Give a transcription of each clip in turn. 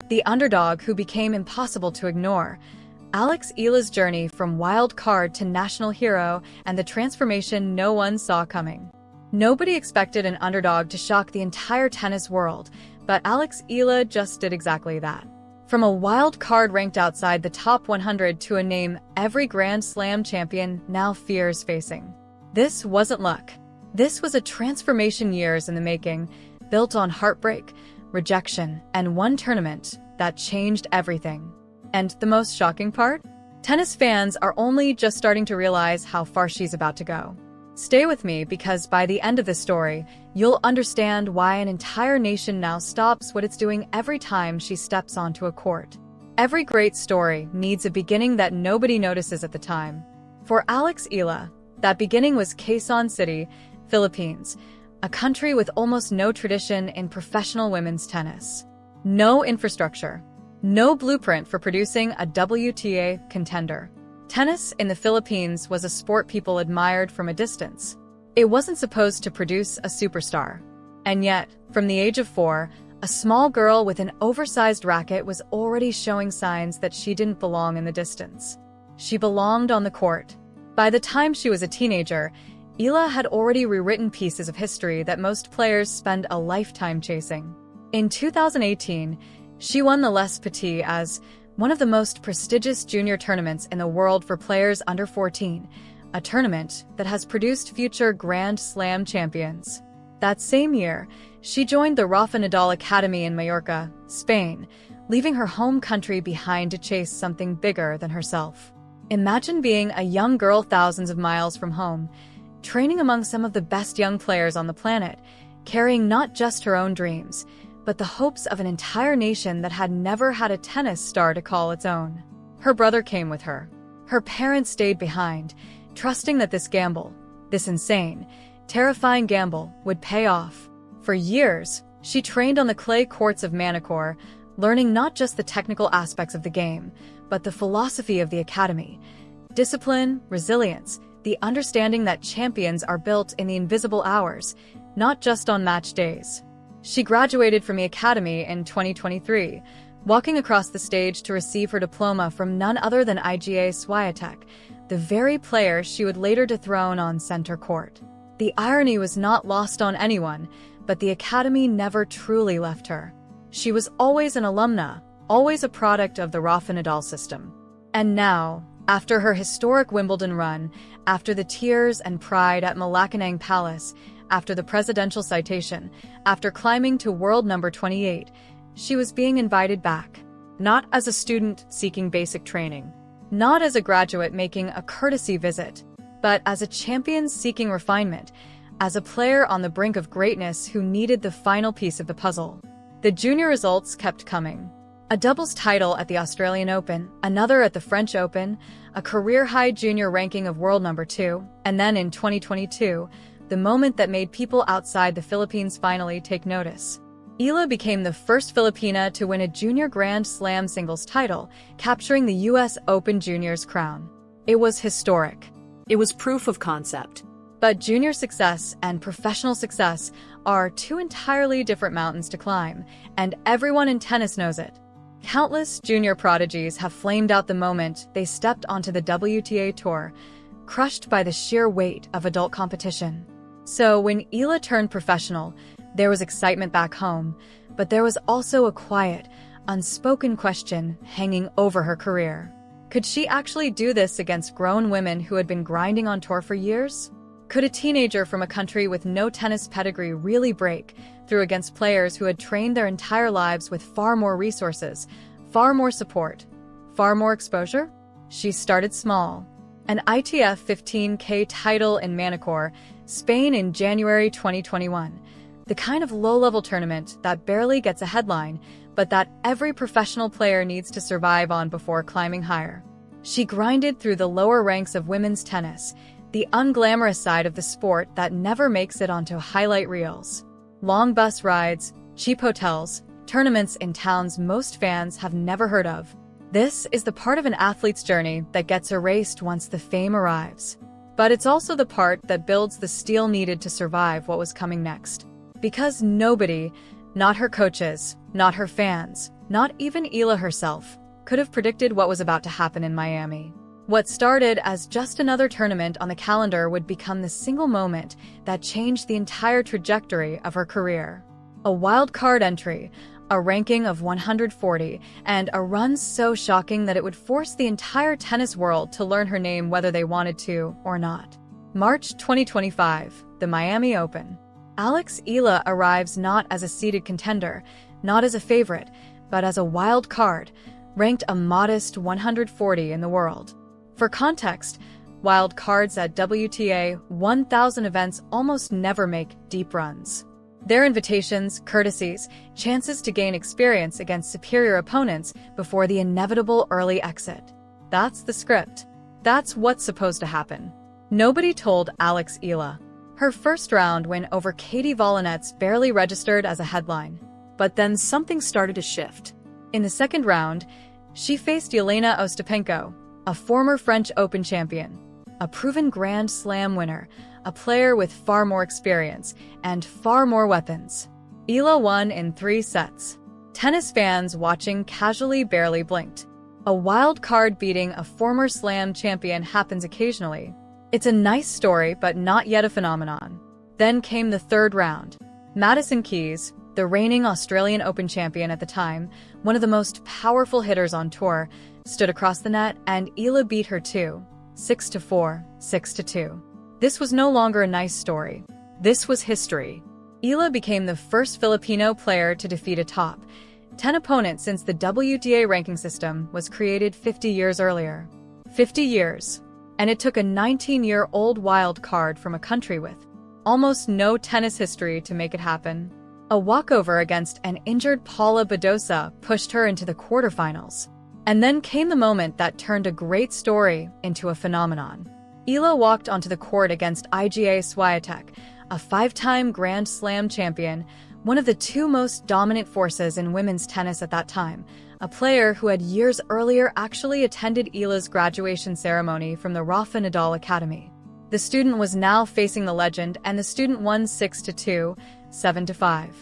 the underdog who became impossible to ignore. Alex Eala's journey from wild card to national hero, and the transformation no one saw coming. Nobody expected an underdog to shock the entire tennis world, but Alex Eala just did exactly that. From a wild card ranked outside the top 100 to a name every Grand Slam champion now fears facing. This wasn't luck. This was a transformation years in the making, built on heartbreak, rejection, and one tournament that changed everything. And the most shocking part? Tennis fans are only just starting to realize how far she's about to go. Stay with me, because by the end of this story, you'll understand why an entire nation now stops what it's doing every time she steps onto a court. Every great story needs a beginning that nobody notices at the time. For Alex Eala, that beginning was Quezon City, Philippines, a country with almost no tradition in professional women's tennis. No infrastructure. No blueprint for producing a WTA contender. Tennis in the Philippines was a sport people admired from a distance. It wasn't supposed to produce a superstar. And yet, from the age of 4, a small girl with an oversized racket was already showing signs that she didn't belong in the distance. She belonged on the court. By the time she was a teenager, Eala had already rewritten pieces of history that most players spend a lifetime chasing. In 2018, she won the Les Petits as one of the most prestigious junior tournaments in the world for players under 14, a tournament that has produced future Grand Slam champions. That same year, she joined the Rafa Nadal Academy in Mallorca, Spain, leaving her home country behind to chase something bigger than herself. Imagine being a young girl thousands of miles from home, training among some of the best young players on the planet, carrying not just her own dreams, but the hopes of an entire nation that had never had a tennis star to call its own. Her brother came with her. Her parents stayed behind, trusting that this gamble, this insane, terrifying gamble, would pay off. For years, she trained on the clay courts of Manacor, learning not just the technical aspects of the game, but the philosophy of the academy. Discipline, resilience, the understanding that champions are built in the invisible hours, not just on match days. She graduated from the academy in 2023, walking across the stage to receive her diploma from none other than Iga Swiatek, the very player she would later dethrone on center court. The irony was not lost on anyone, but the academy never truly left her. She was always an alumna, always a product of the Rafa Nadal system. And now, after her historic Wimbledon run, after the tears and pride at Malacanang Palace, after the presidential citation, after climbing to world number 28, she was being invited back. Not as a student seeking basic training, not as a graduate making a courtesy visit, but as a champion seeking refinement, as a player on the brink of greatness who needed the final piece of the puzzle. The junior results kept coming. A doubles title at the Australian Open, another at the French Open, a career-high junior ranking of world number 2, and then in 2022, the moment that made people outside the Philippines finally take notice. Eala became the first Filipina to win a junior Grand Slam singles title, capturing the US Open Juniors crown. It was historic. It was proof of concept. But junior success and professional success are two entirely different mountains to climb, and everyone in tennis knows it. Countless junior prodigies have flamed out the moment they stepped onto the WTA tour, crushed by the sheer weight of adult competition. So when Eala turned professional, there was excitement back home, but there was also a quiet, unspoken question hanging over her career. Could she actually do this against grown women who had been grinding on tour for years? Could a teenager from a country with no tennis pedigree really break through against players who had trained their entire lives with far more resources, far more support, far more exposure? She started small. An ITF 15K title in Manacor, Spain in January 2021. The kind of low-level tournament that barely gets a headline, but that every professional player needs to survive on before climbing higher. She grinded through the lower ranks of women's tennis, the unglamorous side of the sport that never makes it onto highlight reels. Long bus rides, cheap hotels, tournaments in towns most fans have never heard of. This is the part of an athlete's journey that gets erased once the fame arrives. But it's also the part that builds the steel needed to survive what was coming next. Because nobody, not her coaches, not her fans, Not even Eala herself could have predicted what was about to happen in Miami. What started as just another tournament on the calendar would become the single moment that changed the entire trajectory of her career. A wild card entry, a ranking of 140, and a run so shocking that it would force the entire tennis world to learn her name whether they wanted to or not. March 2025, the Miami Open. Alex Eala arrives not as a seeded contender, not as a favorite, but as a wild card, ranked a modest 140 in the world. For context, wild cards at WTA 1000 events almost never make deep runs. They're invitations, courtesies, chances to gain experience against superior opponents before the inevitable early exit. That's the script. That's what's supposed to happen. Nobody told Alex Eala. Her first round win over Katie Volinets barely registered as a headline. But then something started to shift. In the second round, she faced Jelena Ostapenko, a former French Open champion, a proven Grand Slam winner, a player with far more experience and far more weapons. Eala won in 3 sets. Tennis fans watching casually barely blinked. A wild card beating a former Slam champion happens occasionally. It's a nice story, but not yet a phenomenon. Then came the third round. Madison Keys, the reigning Australian Open champion at the time, one of the most powerful hitters on tour, stood across the net and Eala beat her too, 6-4, 6-2. This was no longer a nice story. This was history. Eala became the first Filipino player to defeat a top 10 opponent since the WTA ranking system was created 50 years earlier. 50 years. And it took a 19-year-old wild card from a country with almost no tennis history to make it happen. A walkover against an injured Paula Badosa pushed her into the quarterfinals. And then came the moment that turned a great story into a phenomenon. Eala walked onto the court against Iga Swiatek, a 5-time Grand Slam champion, one of the 2 most dominant forces in women's tennis at that time, a player who had years earlier actually attended Eala's graduation ceremony from the Rafa Nadal Academy. The student was now facing the legend, and the student won 6-2, 7-5.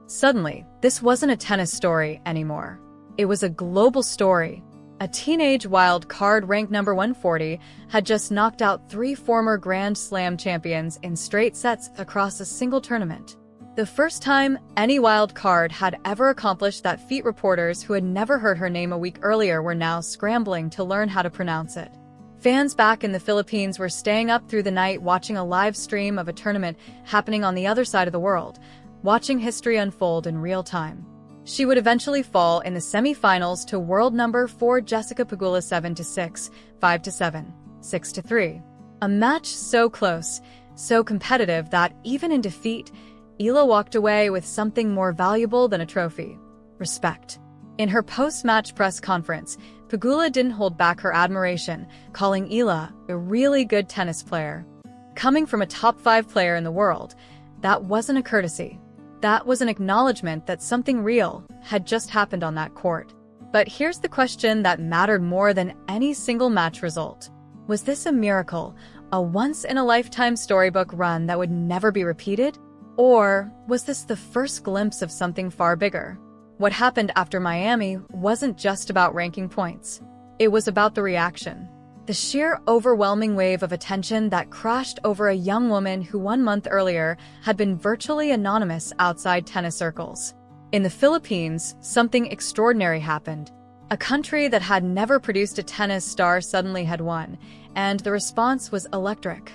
Suddenly, this wasn't a tennis story anymore. It was a global story. A teenage wild card ranked number 140 had just knocked out 3 former Grand Slam champions in straight sets across a single tournament. The first time any wild card had ever accomplished that feat, reporters who had never heard her name a week earlier were now scrambling to learn how to pronounce it. Fans back in the Philippines were staying up through the night watching a live stream of a tournament happening on the other side of the world, watching history unfold in real time. She would eventually fall in the semi-finals to world number 4 Jessica Pegula 7-6, 5-7, 6-3. A match so close, so competitive that even in defeat, Eala walked away with something more valuable than a trophy: respect. In her post-match press conference, Pegula didn't hold back her admiration, calling Eala a really good tennis player. Coming from a top 5 player in the world, that wasn't a courtesy. That was an acknowledgement that something real had just happened on that court. But here's the question that mattered more than any single match result. Was this a miracle, a once-in-a-lifetime storybook run that would never be repeated? Or was this the first glimpse of something far bigger? What happened after Miami wasn't just about ranking points. It was about the reaction. The sheer overwhelming wave of attention that crashed over a young woman who 1 month earlier had been virtually anonymous outside tennis circles. In the Philippines, something extraordinary happened. A country that had never produced a tennis star suddenly had won, and the response was electric.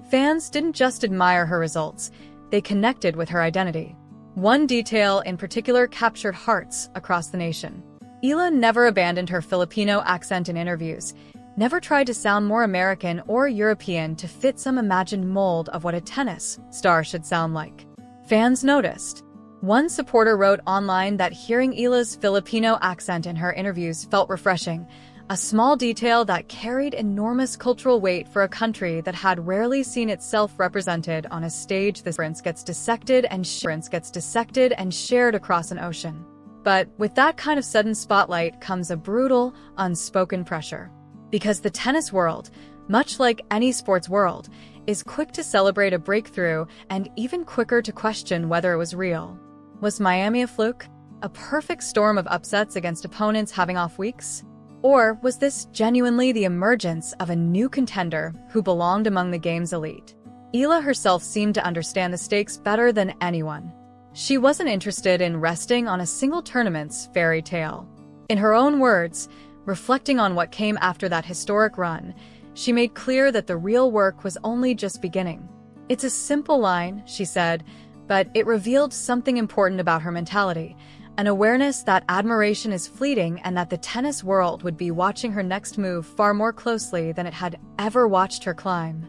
Fans didn't just admire her results, they connected with her identity. One detail in particular captured hearts across the nation. Eala never abandoned her Filipino accent in interviews, never tried to sound more American or European to fit some imagined mold of what a tennis star should sound like. Fans noticed. One supporter wrote online that hearing Eala's Filipino accent in her interviews felt refreshing, a small detail that carried enormous cultural weight for a country that had rarely seen itself represented on a stage. This difference gets dissected and shared across an ocean. But with that kind of sudden spotlight comes a brutal, unspoken pressure. Because the tennis world, much like any sports world, is quick to celebrate a breakthrough and even quicker to question whether it was real. Was Miami a fluke? a perfect storm of upsets against opponents having off weeks? Or was this genuinely the emergence of a new contender who belonged among the game's elite? Eala herself seemed to understand the stakes better than anyone. She wasn't interested in resting on a single tournament's fairy tale. In her own words, reflecting on what came after that historic run, she made clear that the real work was only just beginning. "It's a simple line," she said, but it revealed something important about her mentality, an awareness that admiration is fleeting and that the tennis world would be watching her next move far more closely than it had ever watched her climb.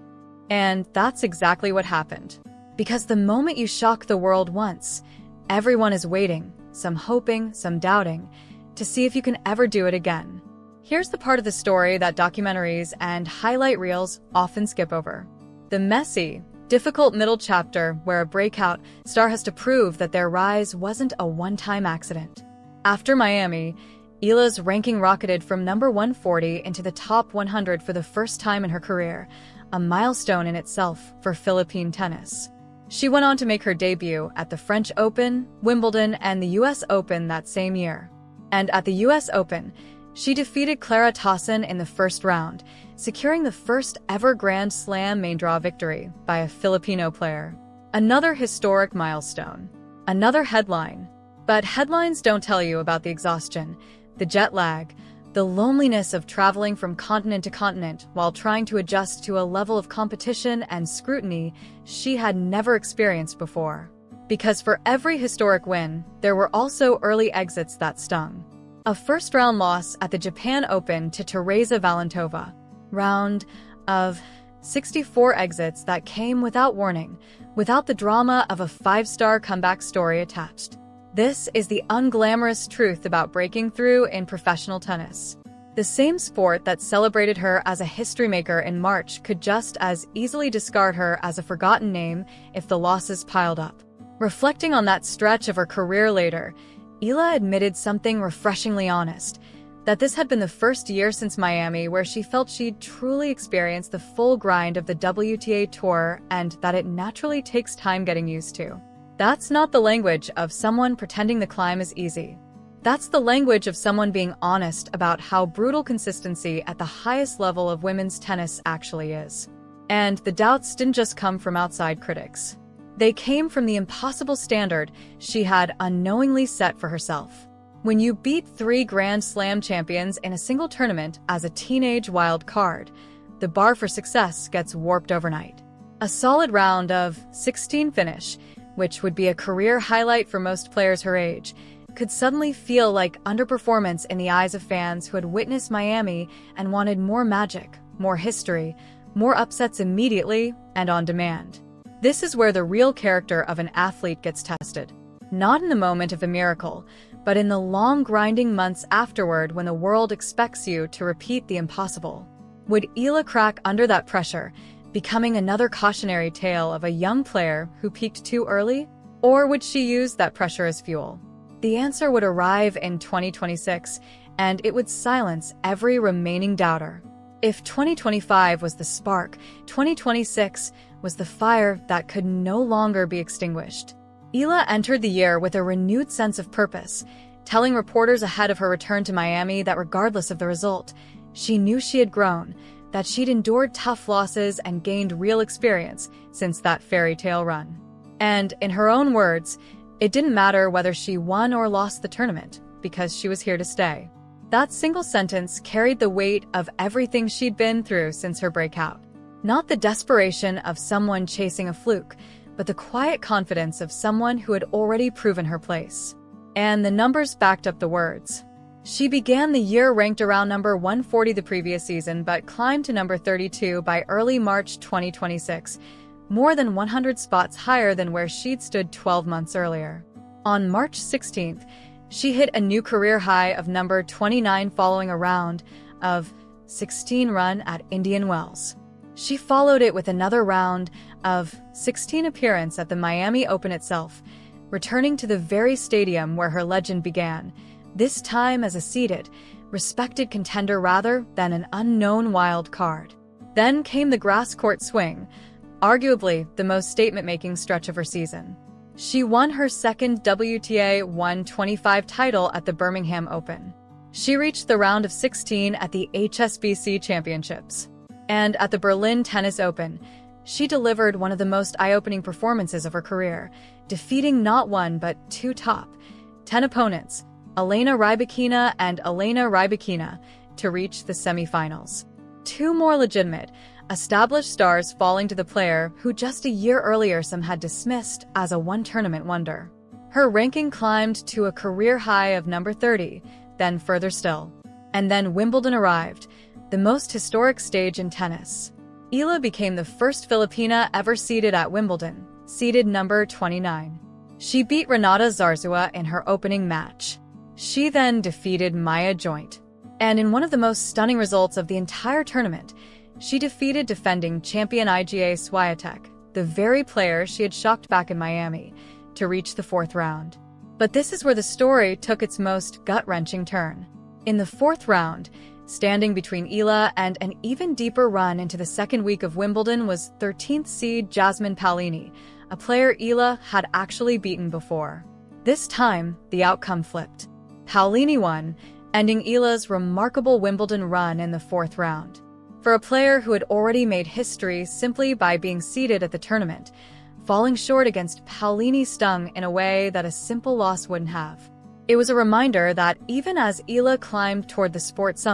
And that's exactly what happened. Because the moment you shock the world once, everyone is waiting, some hoping, some doubting, to see if you can ever do it again. Here's the part of the story that documentaries and highlight reels often skip over. The messy, difficult middle chapter where a breakout star has to prove that their rise wasn't a one-time accident. After Miami, Eala's ranking rocketed from number 140 into the top 100 for the first time in her career, a milestone in itself for Philippine tennis. She went on to make her debut at the French Open, Wimbledon, and the US Open that same year. And at the US Open, she defeated Clara Tauson in the first round, securing the first ever Grand Slam main draw victory by a Filipino player. Another historic milestone. Another headline. But headlines don't tell you about the exhaustion, the jet lag, the loneliness of traveling from continent to continent while trying to adjust to a level of competition and scrutiny she had never experienced before. Because for every historic win, there were also early exits that stung. A first-round loss at the Japan Open to Teresa Valentova. Round of 64 exits that came without warning, without the drama of a five-star comeback story attached. This is the unglamorous truth about breaking through in professional tennis. The same sport that celebrated her as a history maker in March could just as easily discard her as a forgotten name if the losses piled up. Reflecting on that stretch of her career later, Eala admitted something refreshingly honest, that this had been the first year since Miami where she felt she'd truly experienced the full grind of the WTA Tour and that it naturally takes time getting used to. That's not the language of someone pretending the climb is easy. That's the language of someone being honest about how brutal consistency at the highest level of women's tennis actually is. And the doubts didn't just come from outside critics. They came from the impossible standard she had unknowingly set for herself. When you beat 3 Grand Slam champions in a single tournament as a teenage wild card, the bar for success gets warped overnight. A solid round of 16 finish, which would be a career highlight for most players her age, could suddenly feel like underperformance in the eyes of fans who had witnessed Miami and wanted more magic, more history, more upsets immediately and on demand. This is where the real character of an athlete gets tested. Not in the moment of the miracle, but in the long grinding months afterward when the world expects you to repeat the impossible. Would Eala crack under that pressure, becoming another cautionary tale of a young player who peaked too early? Or would she use that pressure as fuel? The answer would arrive in 2026, and it would silence every remaining doubter. If 2025 was the spark, 2026 was the fire that could no longer be extinguished. Eala entered the year with a renewed sense of purpose, telling reporters ahead of her return to Miami that regardless of the result, she knew she had grown, that she'd endured tough losses and gained real experience since that fairy tale run. And, in her own words, it didn't matter whether she won or lost the tournament, because she was here to stay. That single sentence carried the weight of everything she'd been through since her breakout. Not the desperation of someone chasing a fluke, but the quiet confidence of someone who had already proven her place. And the numbers backed up the words. She began the year ranked around number 140 the previous season, but climbed to number 32 by early March 2026, more than 100 spots higher than where she'd stood 12 months earlier. On March 16th, she hit a new career high of number 29 following a round of 16 run at Indian Wells. She followed it with another round of 16 appearance at the Miami Open itself, returning to the very stadium where her legend began, this time as a seeded, respected contender rather than an unknown wild card. Then came the grass court swing, arguably the most statement-making stretch of her season. She won her second WTA 125 title at the Birmingham Open. She reached the round of 16 at the HSBC Championships. And at the Berlin Tennis Open, she delivered one of the most eye-opening performances of her career, defeating not one but two top 10 opponents, Elena Rybakina and Elena Rybakina, to reach the semifinals. Two more legitimate, established stars falling to the player who just a year earlier some had dismissed as a one-tournament wonder. Her ranking climbed to a career high of number 30, then further still. And then Wimbledon arrived, the most historic stage in tennis. Eala became the first Filipina ever seeded at Wimbledon, seeded number 29. She beat Renata Zarzua in her opening match. She then defeated Maya Joint. And in one of the most stunning results of the entire tournament, she defeated defending champion Iga Swiatek, the very player she had shocked back in Miami, to reach the fourth round. But this is where the story took its most gut-wrenching turn. In the fourth round, standing between Eala and an even deeper run into the second week of Wimbledon was 13th seed Jasmine Paolini, a player Eala had actually beaten before. This time, the outcome flipped. Paolini won, ending Eala's remarkable Wimbledon run in the fourth round. For a player who had already made history simply by being seeded at the tournament, falling short against Paolini stung in a way that a simple loss wouldn't have. It was a reminder that even as Eala climbed toward the sport summit,